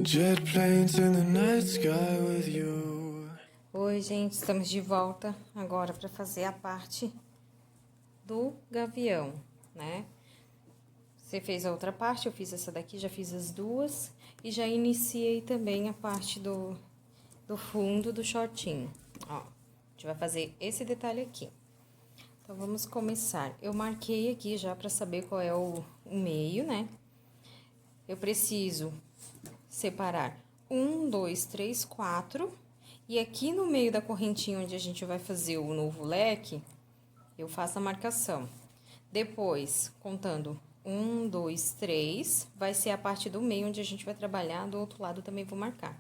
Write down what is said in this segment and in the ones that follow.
Jet planes in the night sky with you. Oi, gente, estamos de volta agora para fazer a parte do gavião, né? Você fez a outra parte, eu fiz essa daqui, já fiz as duas e já iniciei também a parte do fundo do shortinho. Ó, a gente vai fazer esse detalhe aqui. Então, vamos começar. Eu marquei aqui já para saber qual é o meio, né? Eu preciso separar 1, 2, 3, 4. E aqui no meio da correntinha onde a gente vai fazer o novo leque, eu faço a marcação. Depois, contando 1, 2, 3, vai ser a parte do meio onde a gente vai trabalhar, do outro lado também vou marcar.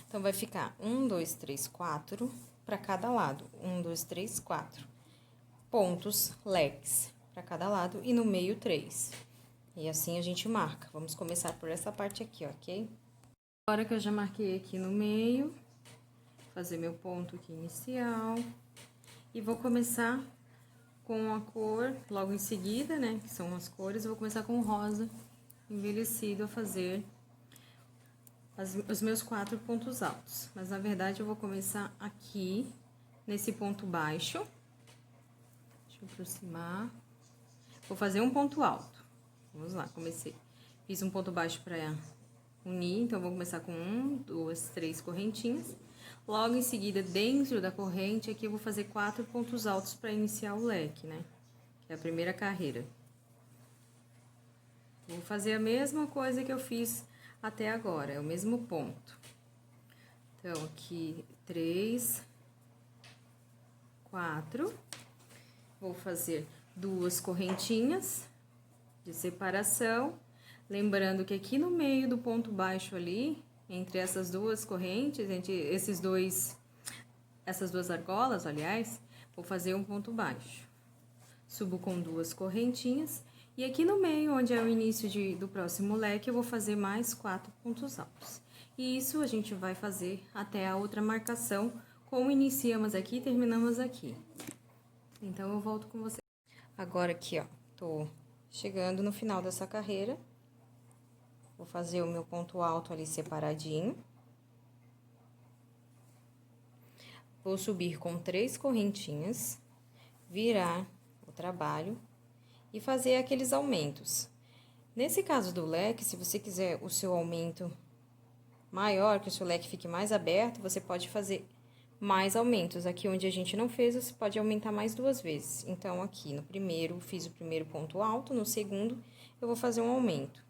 Então, vai ficar 1, 2, 3, 4 para cada lado. 1, 2, 3, 4. Pontos, leques para cada lado e no meio 3. E assim a gente marca. Vamos começar por essa parte aqui, ok? Agora que eu já marquei aqui no meio, fazer meu ponto aqui inicial. E vou começar com a cor logo em seguida, né? Que são as cores. Eu vou começar com o rosa envelhecido a fazer os meus 4 pontos altos. Mas, na verdade, eu vou começar aqui, nesse ponto baixo. Deixa eu aproximar. Vou fazer um ponto alto. Vamos lá, comecei. Fiz um ponto baixo para unir, então, vou começar com 1, 2, 3 correntinhas. Logo em seguida, dentro da corrente, aqui eu vou fazer 4 pontos altos para iniciar o leque, né? Que é a primeira carreira. Vou fazer a mesma coisa que eu fiz até agora, é o mesmo ponto. Então, aqui, 3, 4. Vou fazer 2 correntinhas de separação. Lembrando que aqui no meio do ponto baixo ali, entre essas duas correntes, entre essas duas argolas, aliás, vou fazer um ponto baixo. Subo com 2 correntinhas e aqui no meio, onde é o início do próximo leque, eu vou fazer mais 4 pontos altos. E isso a gente vai fazer até a outra marcação, como iniciamos aqui e terminamos aqui. Então, eu volto com você. Agora aqui, ó, tô chegando no final dessa carreira. Vou fazer o meu ponto alto ali separadinho. Vou subir com 3 correntinhas, virar o trabalho e fazer aqueles aumentos. Nesse caso do leque, se você quiser o seu aumento maior, que o seu leque fique mais aberto, você pode fazer mais aumentos. Aqui onde a gente não fez, você pode aumentar mais 2 vezes. Então, aqui no primeiro, fiz o primeiro ponto alto, no segundo, eu vou fazer um aumento.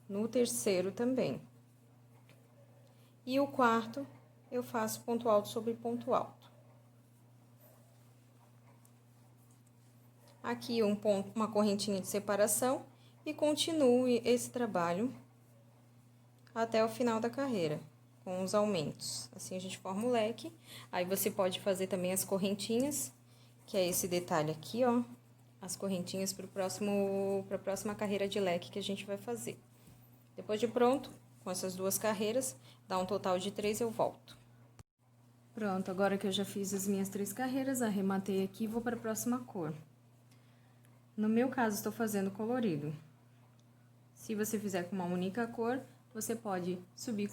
No terceiro também. E o quarto, eu faço ponto alto sobre ponto alto. Aqui uma correntinha de separação e continuo esse trabalho até o final da carreira, com os aumentos. Assim a gente forma o leque. Aí você pode fazer também as correntinhas, que é esse detalhe aqui, ó. As correntinhas para a próxima carreira de leque que a gente vai fazer. Depois de pronto, com essas 2 carreiras, dá um total de 3, eu volto. Pronto, agora que eu já fiz as minhas 3 carreiras, arrematei aqui e vou para a próxima cor. No meu caso, estou fazendo colorido. Se você fizer com uma única cor, você pode subir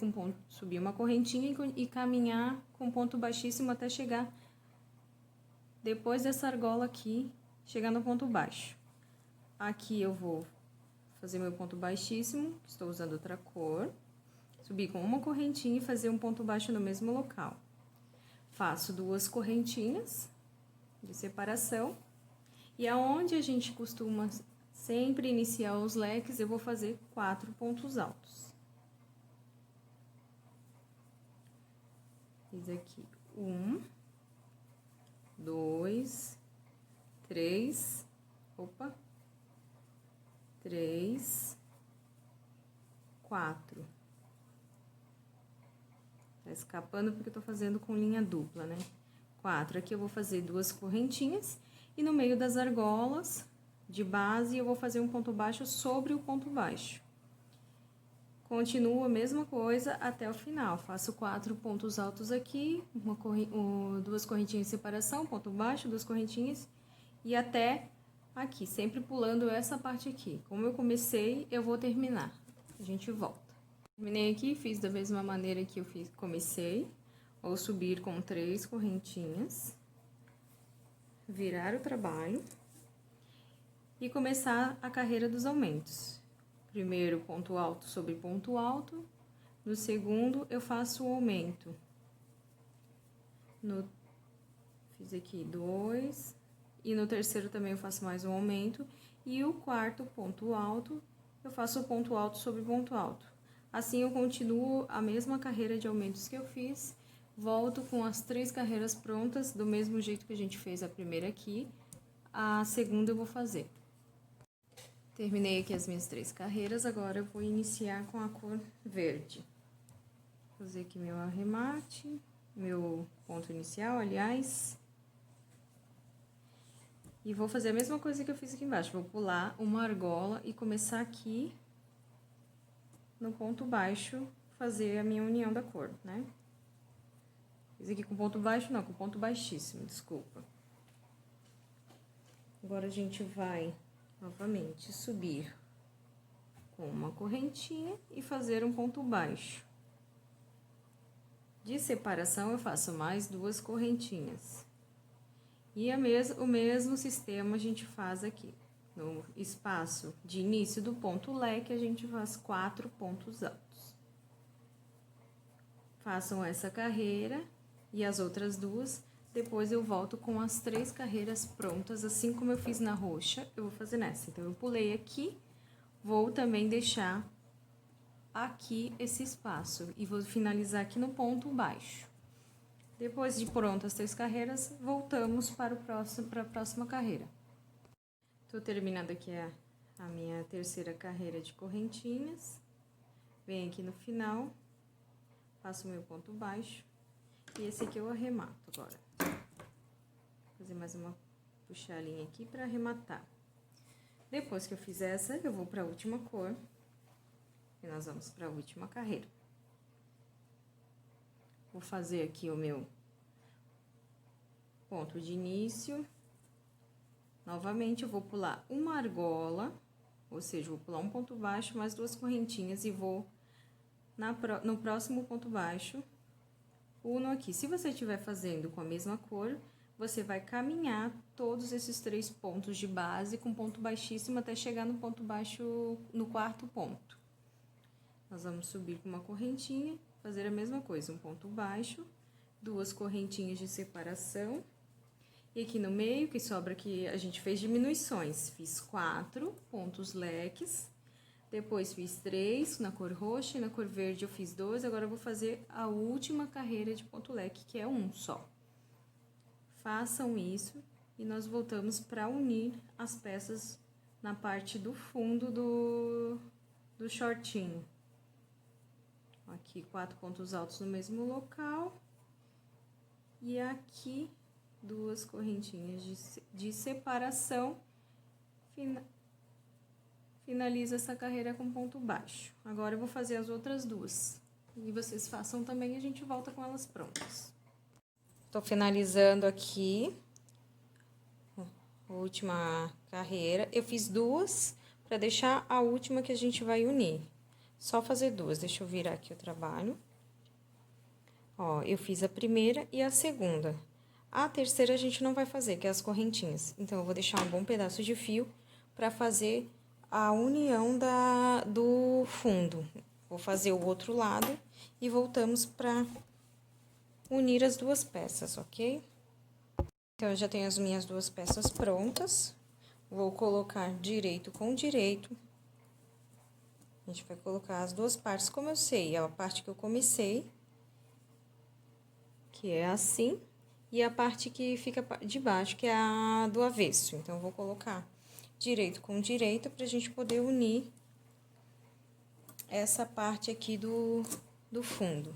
uma correntinha e caminhar com ponto baixíssimo até chegar depois dessa argola aqui, chegar no ponto baixo. Aqui eu vou fazer meu ponto baixíssimo, estou usando outra cor, subir com uma correntinha e fazer um ponto baixo no mesmo local. Faço 2 correntinhas de separação e aonde a gente costuma sempre iniciar os leques, eu vou fazer 4 pontos altos. Fiz aqui 1, 2, 3, 3, 4. Tá escapando porque eu tô fazendo com linha dupla, né? 4. Aqui eu vou fazer 2 correntinhas e no meio das argolas de base eu vou fazer um ponto baixo sobre o ponto baixo. Continuo a mesma coisa até o final. Faço 4 pontos altos aqui, 2 correntinhas de separação, ponto baixo, 2 correntinhas e até aqui, sempre pulando essa parte aqui. Como eu comecei, eu vou terminar. A gente volta. Terminei aqui, fiz da mesma maneira que comecei, ou subir com 3 correntinhas, virar o trabalho e começar a carreira dos aumentos. Primeiro, ponto alto sobre ponto alto, no segundo, eu faço o aumento. Fiz aqui 2, e no terceiro também eu faço mais um aumento, e o quarto ponto alto, eu faço o ponto alto sobre ponto alto. Assim, eu continuo a mesma carreira de aumentos que eu fiz, volto com as 3 carreiras prontas, do mesmo jeito que a gente fez a primeira aqui, a segunda eu vou fazer. Terminei aqui as minhas 3 carreiras, agora eu vou iniciar com a cor verde. Vou fazer aqui meu arremate, meu ponto inicial, aliás. E vou fazer a mesma coisa que eu fiz aqui embaixo, vou pular uma argola e começar aqui no ponto baixo, fazer a minha união da cor, né? Fiz aqui com ponto baixo, não, com ponto baixíssimo, desculpa. Agora, a gente vai, novamente, subir com uma correntinha e fazer um ponto baixo. De separação, eu faço mais 2 correntinhas. E o mesmo sistema a gente faz aqui. No espaço de início do ponto leque, a gente faz 4 pontos altos. Façam essa carreira e as outras 2, depois eu volto com as 3 carreiras prontas, assim como eu fiz na roxa, eu vou fazer nessa. Então, eu pulei aqui, vou também deixar aqui esse espaço e vou finalizar aqui no ponto baixo. Depois de prontas as 3 carreiras, voltamos para a próxima carreira. Tô terminando aqui a minha terceira carreira de correntinhas. Venho aqui no final, faço o meu ponto baixo. E esse aqui eu arremato agora. Vou fazer mais uma puxar a linha aqui para arrematar. Depois que eu fiz essa, eu vou para a última cor. E nós vamos para a última carreira. Vou fazer aqui o meu ponto de início. Novamente, eu vou pular uma argola, ou seja, vou pular um ponto baixo, mais 2 correntinhas e vou no próximo ponto baixo, uno aqui. Se você estiver fazendo com a mesma cor, você vai caminhar todos esses 3 pontos de base com ponto baixíssimo até chegar no ponto baixo, no quarto ponto. Nós vamos subir com uma correntinha, fazer a mesma coisa, um ponto baixo, 2 correntinhas de separação. E aqui no meio, que sobra aqui, a gente fez diminuições. Fiz 4 pontos leques, depois fiz 3 na cor roxa e na cor verde eu fiz 2. Agora eu vou fazer a última carreira de ponto leque, que é um só. Façam isso e nós voltamos para unir as peças na parte do fundo do shortinho. Aqui 4 pontos altos no mesmo local e aqui 2 correntinhas de separação, finaliza essa carreira com ponto baixo. Agora eu vou fazer as outras 2, e vocês façam também e a gente volta com elas prontas. Tô finalizando aqui a última carreira, eu fiz 2 para deixar a última que a gente vai unir. Só fazer 2, deixa eu virar aqui o trabalho. Ó, eu fiz a primeira e a segunda. A terceira a gente não vai fazer, que é as correntinhas. Então, eu vou deixar um bom pedaço de fio para fazer a união do fundo. Vou fazer o outro lado e voltamos para unir as 2 peças, ok? Então, eu já tenho as minhas 2 peças prontas. Vou colocar direito com direito. A gente vai colocar as 2 partes como eu sei. A parte que eu comecei, que é assim. E a parte que fica de baixo, que é a do avesso. Então, eu vou colocar direito com direito pra gente poder unir essa parte aqui do fundo.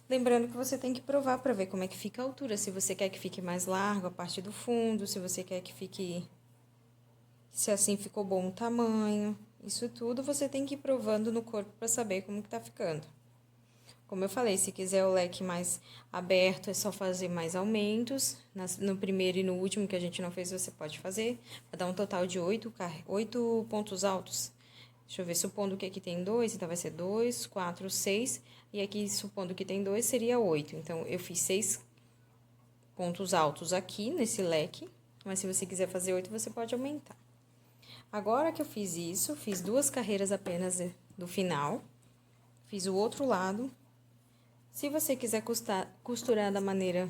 Lembrando que você tem que provar pra ver como é que fica a altura. Se você quer que fique mais largo a parte do fundo, se você quer que fique... Se assim ficou bom o tamanho. Isso tudo você tem que ir provando no corpo pra saber como que tá ficando. Como eu falei, se quiser o leque mais aberto, é só fazer mais aumentos. No primeiro e no último que a gente não fez, você pode fazer. Vai dar um total de 8 pontos altos. Deixa eu ver, supondo que aqui tem 2, então vai ser 2, 4, 6. E aqui, supondo que tem 2, seria 8. Então, eu fiz 6 pontos altos aqui nesse leque. Mas se você quiser fazer 8, você pode aumentar. Agora que eu fiz isso, fiz 2 carreiras apenas do final. Fiz o outro lado. Se você quiser costurar da maneira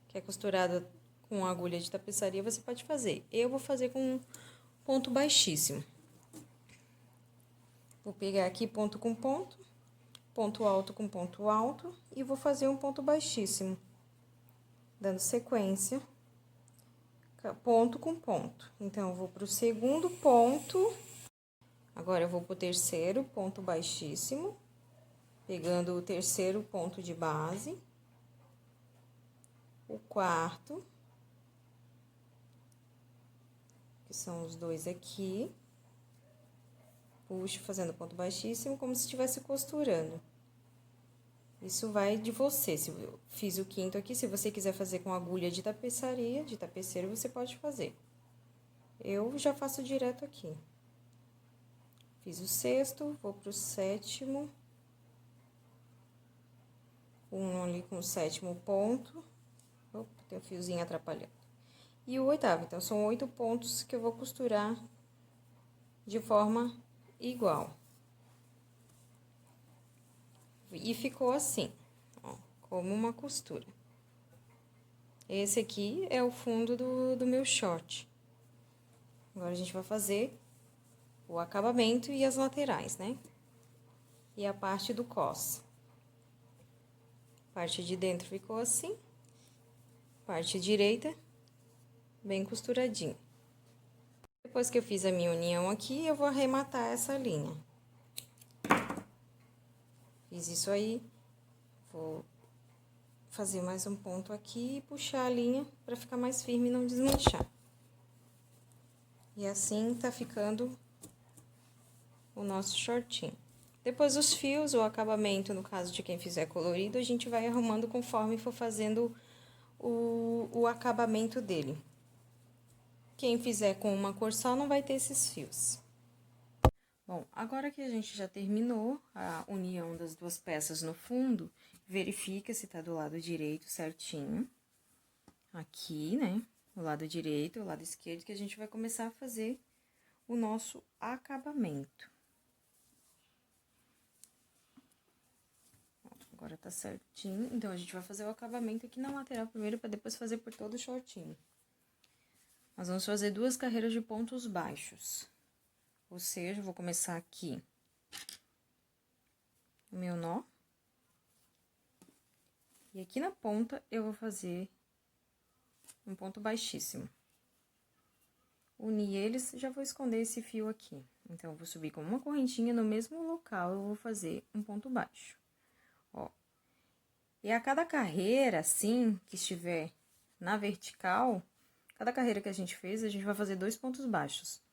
que é costurada com agulha de tapeçaria, você pode fazer. Eu vou fazer com ponto baixíssimo. Vou pegar aqui ponto com ponto alto com ponto alto e vou fazer um ponto baixíssimo, dando sequência, ponto com ponto. Então, eu vou pro segundo ponto, agora eu vou pro terceiro ponto baixíssimo, pegando o terceiro ponto de base, o quarto, que são os 2 aqui. Puxo fazendo ponto baixíssimo, como se estivesse costurando. Isso vai de você. Se eu fiz o quinto aqui, se você quiser fazer com agulha de tapeçaria, de tapeceiro, você pode fazer. Eu já faço direto aqui. Fiz o sexto, vou pro sétimo. Um ali com o sétimo ponto. Opa, tem um fiozinho atrapalhando. E o oitavo, então, são 8 pontos que eu vou costurar de forma igual. E ficou assim, ó, como uma costura. Esse aqui é o fundo do meu short. Agora, a gente vai fazer o acabamento e as laterais, né? E a parte do cos. Parte de dentro ficou assim. Parte direita, bem costuradinho. Depois que eu fiz a minha união aqui, eu vou arrematar essa linha. Fiz isso aí, vou fazer mais um ponto aqui e puxar a linha para ficar mais firme e não desmanchar. E assim tá ficando o nosso shortinho. Depois os fios, o acabamento, no caso de quem fizer colorido, a gente vai arrumando conforme for fazendo o acabamento dele. Quem fizer com uma cor só não vai ter esses fios. Bom, agora que a gente já terminou a união das 2 peças no fundo, verifica se tá do lado direito certinho. Aqui, né? O lado direito e o lado esquerdo, que a gente vai começar a fazer o nosso acabamento. Agora tá certinho, então a gente vai fazer o acabamento aqui na lateral primeiro, para depois fazer por todo o shortinho. Nós vamos fazer 2 carreiras de pontos baixos. Ou seja, eu vou começar aqui o meu nó. E aqui na ponta, eu vou fazer um ponto baixíssimo. Unir eles, já vou esconder esse fio aqui. Então, eu vou subir com uma correntinha no mesmo local, eu vou fazer um ponto baixo. Ó. E a cada carreira, assim, que estiver na vertical, cada carreira que a gente fez, a gente vai fazer 2 pontos baixos.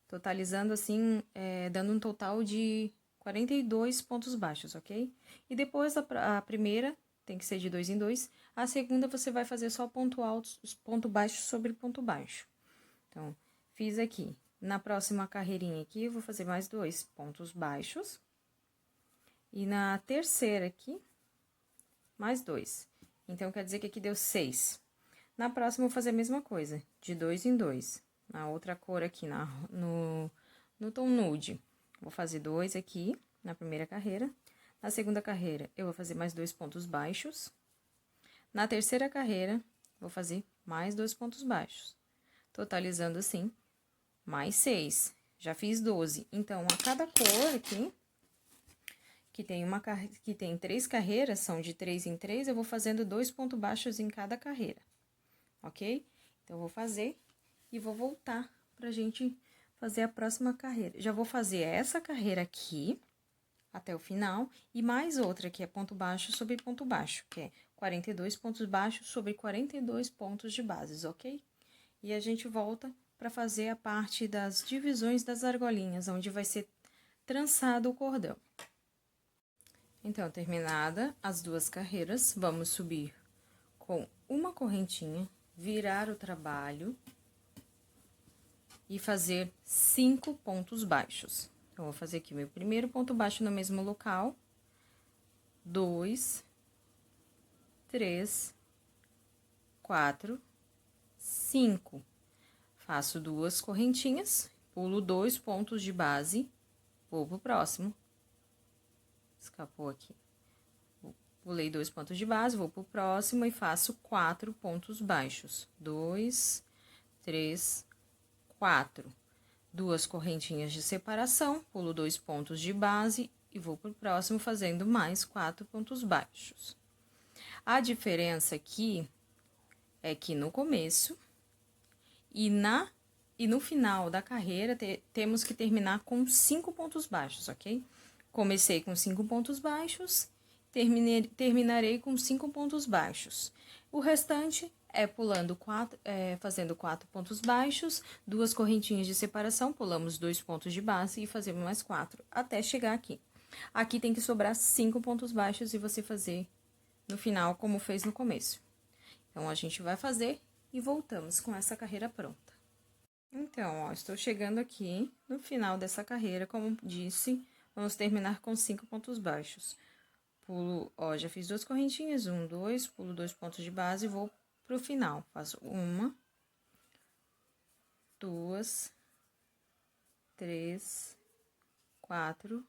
Totalizando, assim, dando um total de 42 pontos baixos, ok? E depois, a primeira tem que ser de 2 em 2. A segunda, você vai fazer só ponto alto, ponto baixo sobre ponto baixo. Então, fiz aqui. Na próxima carreirinha aqui, eu vou fazer mais 2 pontos baixos. E na terceira aqui, mais 2. Então, quer dizer que aqui deu 6. Na próxima, eu vou fazer a mesma coisa, de 2 em 2. Na outra cor aqui, no tom nude, vou fazer 2 aqui, na primeira carreira. Na segunda carreira, eu vou fazer mais 2 pontos baixos. Na terceira carreira, vou fazer mais 2 pontos baixos. Totalizando assim, mais 6. Já fiz 12. Então, a cada cor aqui, que tem 3 carreiras, são de 3 em 3, eu vou fazendo 2 pontos baixos em cada carreira, ok? Então, eu vou fazer e vou voltar pra gente fazer a próxima carreira. Já vou fazer essa carreira aqui, até o final, e mais outra, que é ponto baixo sobre ponto baixo, que é 42 pontos baixos sobre 42 pontos de bases, ok? E a gente volta para fazer a parte das divisões das argolinhas, onde vai ser trançado o cordão. Então, terminada as 2 carreiras, vamos subir com uma correntinha, virar o trabalho e fazer 5 pontos baixos. Então, vou fazer aqui meu primeiro ponto baixo no mesmo local. 2, 3, 4, 5. Faço 2 correntinhas, pulo 2 pontos de base, vou pro próximo. Escapou aqui. Pulei 2 pontos de base, vou pro próximo e faço 4 pontos baixos. 2, 3, 4. 2 correntinhas de separação, pulo 2 pontos de base e vou pro próximo fazendo mais 4 pontos baixos. A diferença aqui é que no começo e no final da carreira temos que terminar com 5 pontos baixos, ok? Comecei com 5 pontos baixos, terminarei com 5 pontos baixos. O restante é fazendo 4 pontos baixos, 2 correntinhas de separação, pulamos 2 pontos de base e fazemos mais 4, até chegar aqui. Aqui tem que sobrar 5 pontos baixos e você fazer no final como fez no começo. Então, a gente vai fazer e voltamos com essa carreira pronta. Então, ó, estou chegando aqui no final dessa carreira, como disse, vamos terminar com 5 pontos baixos. Pulo, ó, já fiz 2 correntinhas, 1, 2, pulo 2 pontos de base e vou pro final. Faço 1, 2, 3, 4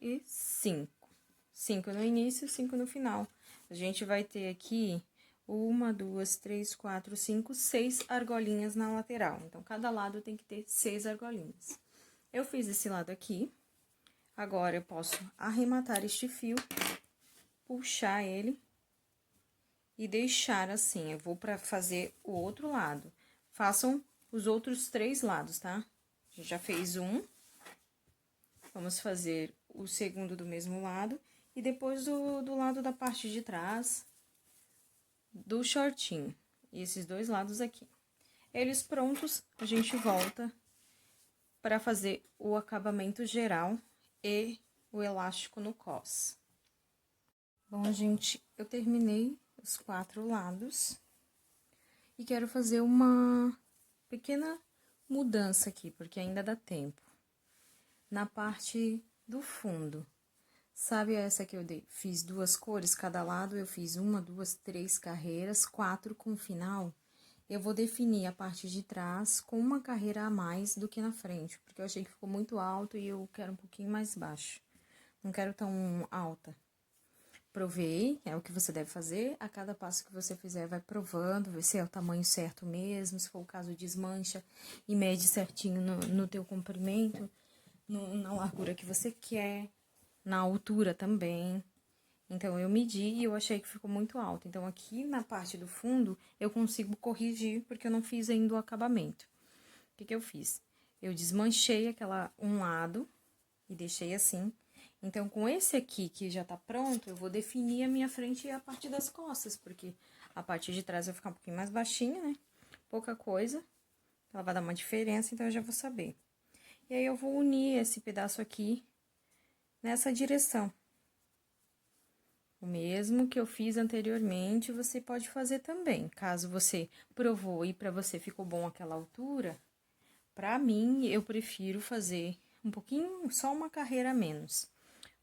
e 5. 5 no início, 5 no final. A gente vai ter aqui 1, 2, 3, 4, 5, 6 argolinhas na lateral. Então, cada lado tem que ter 6 argolinhas. Eu fiz esse lado aqui. Agora, eu posso arrematar este fio, puxar ele e deixar assim. Eu vou para fazer o outro lado. Façam os outros 3 lados, tá? A gente já fez um. Vamos fazer o segundo do mesmo lado. E depois do lado da parte de trás do shortinho. E esses 2 lados aqui. Eles prontos, a gente volta para fazer o acabamento geral e o elástico no cos. Bom, gente, eu terminei os 4 lados e quero fazer uma pequena mudança aqui, porque ainda dá tempo. Na parte do fundo, sabe essa que eu fiz 2 cores cada lado? Eu fiz 1, 2, 3 carreiras, 4 com final. Eu vou definir a parte de trás com uma carreira a mais do que na frente, porque eu achei que ficou muito alto e eu quero um pouquinho mais baixo. Não quero tão alta. Provei, é o que você deve fazer. A cada passo que você fizer, vai provando, ver se é o tamanho certo mesmo. Se for o caso, desmancha e mede certinho no teu comprimento, na largura que você quer, na altura também. Então, eu medi e eu achei que ficou muito alto. Então, aqui na parte do fundo, eu consigo corrigir, porque eu não fiz ainda o acabamento. O que eu fiz? Eu desmanchei um lado e deixei assim. Então, com esse aqui, que já tá pronto, eu vou definir a minha frente e a parte das costas, porque a parte de trás vai ficar um pouquinho mais baixinha, né? Pouca coisa. Ela vai dar uma diferença, então eu já vou saber. E aí, eu vou unir esse pedaço aqui nessa direção. O mesmo que eu fiz anteriormente, você pode fazer também. Caso você provou e para você ficou bom aquela altura, para mim, eu prefiro fazer um pouquinho, só uma carreira a menos,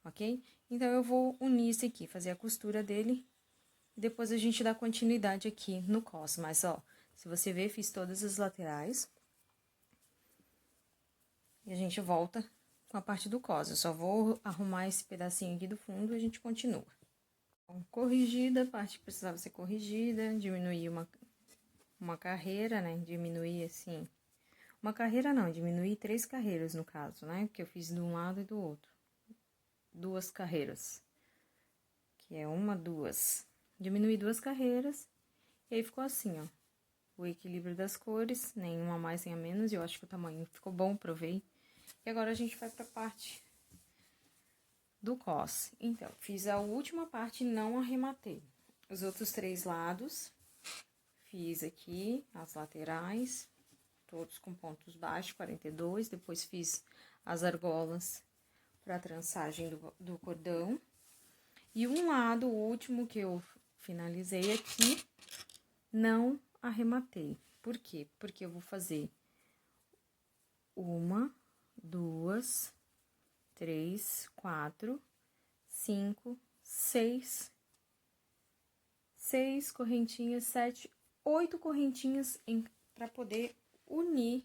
ok? Então, eu vou unir esse aqui, fazer a costura dele, e depois a gente dá continuidade aqui no cos. Mas, ó, se você ver, fiz todas as laterais. E a gente volta com a parte do cos. Eu só vou arrumar esse pedacinho aqui do fundo e a gente continua. Corrigida, a parte que precisava ser corrigida, diminuir uma carreira, né? Diminuir assim. Uma carreira não, diminuir 3 carreiras no caso, né? Porque eu fiz de um lado e do outro. 2 carreiras. Que é 1, 2. Diminuir 2 carreiras. E aí ficou assim, ó. O equilíbrio das cores, nenhuma a mais nem a menos. E eu acho que o tamanho ficou bom, provei. E agora a gente vai pra parte do cos. Então, fiz a última parte e não arrematei. Os outros 3 lados, fiz aqui as laterais, todos com pontos baixos, 42. Depois fiz as argolas para trançagem do cordão. E um lado, o último que eu finalizei aqui, não arrematei. Por quê? Porque eu vou fazer 1, 2, 3, 4, 5, 6 correntinhas, 7, 8 correntinhas para poder unir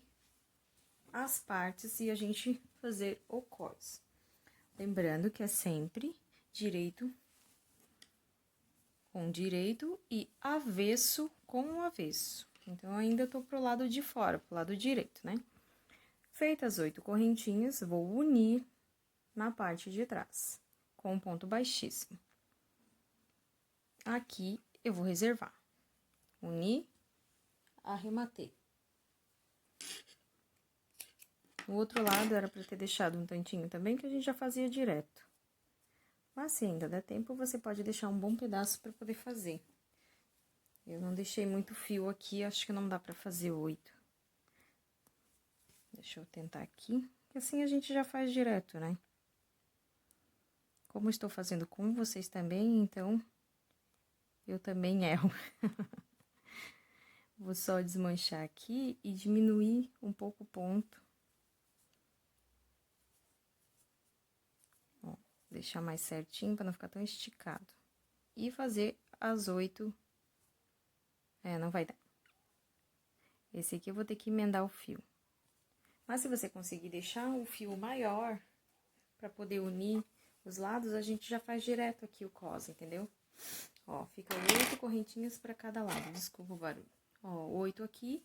as partes e a gente fazer o cós. Lembrando que é sempre direito com direito e avesso com avesso. Então, ainda tô pro lado de fora, pro lado direito, né? Feitas as 8 correntinhas, vou unir na parte de trás, com um ponto baixíssimo. Aqui, eu vou reservar. Uni, arrematei. O outro lado era para ter deixado um tantinho também, que a gente já fazia direto. Mas se ainda der tempo, você pode deixar um bom pedaço para poder fazer. Eu não deixei muito fio aqui, acho que não dá para fazer 8. Deixa eu tentar aqui, que assim a gente já faz direto, né? Como estou fazendo com vocês também, então eu também erro. Vou só desmanchar aqui e diminuir um pouco o ponto. Ó, deixar mais certinho para não ficar tão esticado. E fazer as 8. Não vai dar. Esse aqui eu vou ter que emendar o fio. Mas se você conseguir deixar o fio maior para poder unir os lados, a gente já faz direto aqui o cós, entendeu? Ó, fica 8 correntinhas para cada lado, desculpa o barulho. Ó, 8 aqui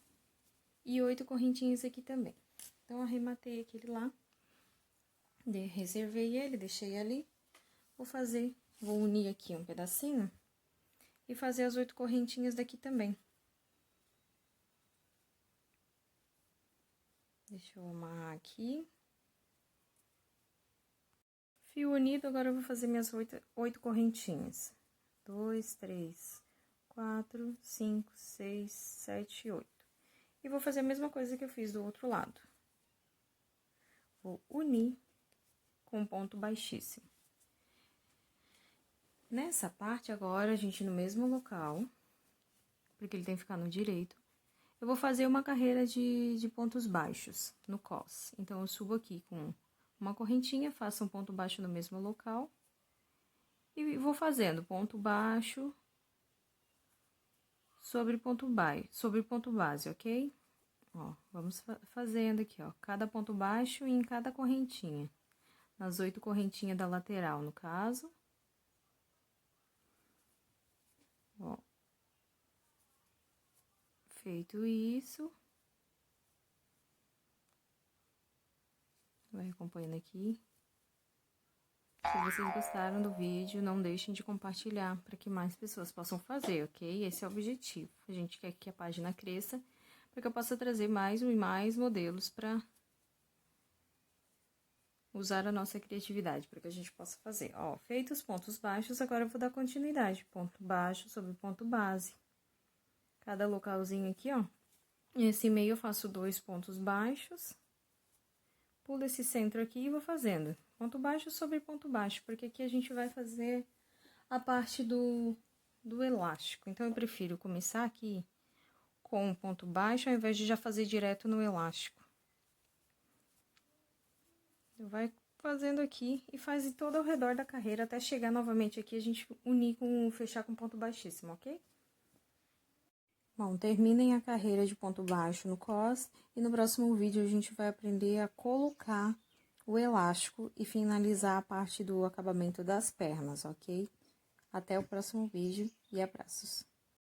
e 8 correntinhas aqui também. Então, arrematei aquele lá, reservei ele, deixei ali. Vou unir aqui um pedacinho e fazer as 8 correntinhas daqui também. Deixa eu amarrar aqui. Fio unido, agora eu vou fazer minhas 8 correntinhas. 2, 3, 4, 5, 6, 7, 8. E vou fazer a mesma coisa que eu fiz do outro lado. Vou unir com um ponto baixíssimo. Nessa parte agora, a gente no mesmo local, porque ele tem que ficar no direito, eu vou fazer uma carreira de pontos baixos no cós. Então, eu subo aqui com uma correntinha, faço um ponto baixo no mesmo local e vou fazendo ponto baixo sobre ponto base, ok? Ó, vamos fazendo aqui, ó, cada ponto baixo em cada correntinha, nas 8 correntinhas da lateral, no caso. Ó. Feito isso, vai acompanhando aqui. Se vocês gostaram do vídeo, não deixem de compartilhar para que mais pessoas possam fazer, ok? Esse é o objetivo. A gente quer que a página cresça para que eu possa trazer mais e mais modelos para usar a nossa criatividade, para que a gente possa fazer. Ó, feitos os pontos baixos, agora eu vou dar continuidade. Ponto baixo sobre ponto base. Cada localzinho aqui, ó. Nesse meio eu faço 2 pontos baixos. Pulo esse centro aqui e vou fazendo ponto baixo sobre ponto baixo, porque aqui a gente vai fazer a parte do elástico. Então, eu prefiro começar aqui com um ponto baixo, ao invés de já fazer direto no elástico. Vai fazendo aqui e faz todo ao redor da carreira, até chegar novamente aqui, a gente unir fechar com ponto baixíssimo, ok? Bom, terminem a carreira de ponto baixo no cós e no próximo vídeo a gente vai aprender a colocar o elástico e finalizar a parte do acabamento das pernas, ok? Até o próximo vídeo e abraços!